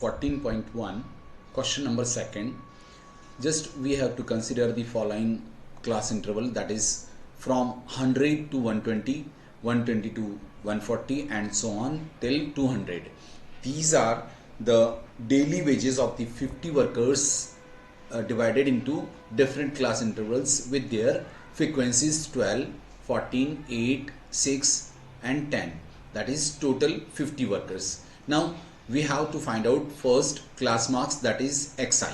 14.1 question number second. Just we have to consider the following class interval, that is from 100 to 120, 120 to 140 and so on till 200. These are the daily wages of the 50 workers divided into different class intervals with their frequencies 12, 14, 8, 6 and 10. That is total 50 workers. Now we have to find out first class marks, that is xi.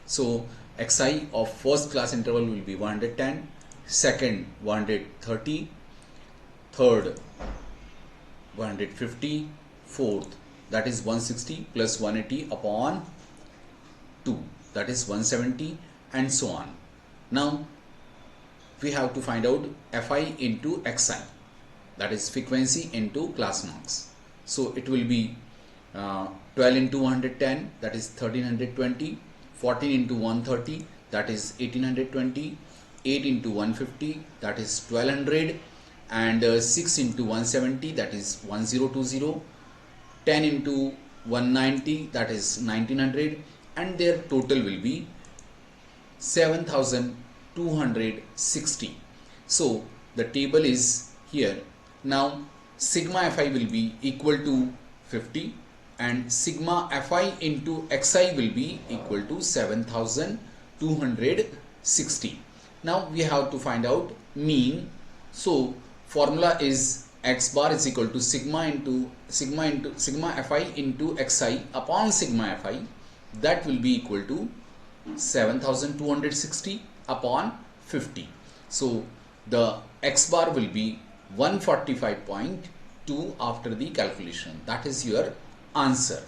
So xi of first class interval will be 110, second 130, third 150, fourth that is 160 plus 180 upon 2, that is 170 and so on. Now we have to find out fi into xi, that is frequency into class marks. So it will be 12 into 110, that is 1320, 14 into 130, that is 1820, 8 into 150, that is 1200, and 6 into 170, that is 1020, 10 into 190, that is 1900, and their total will be 7260. So the table is here. Now sigma fi will be equal to 50 and sigma fi into xi will be equal to 7260. Now we have to find out mean. So formula is x bar is equal to sigma fi into xi upon sigma fi, that will be equal to 7260 upon 50. So the x bar will be 145.2 after the calculation. That is your answer.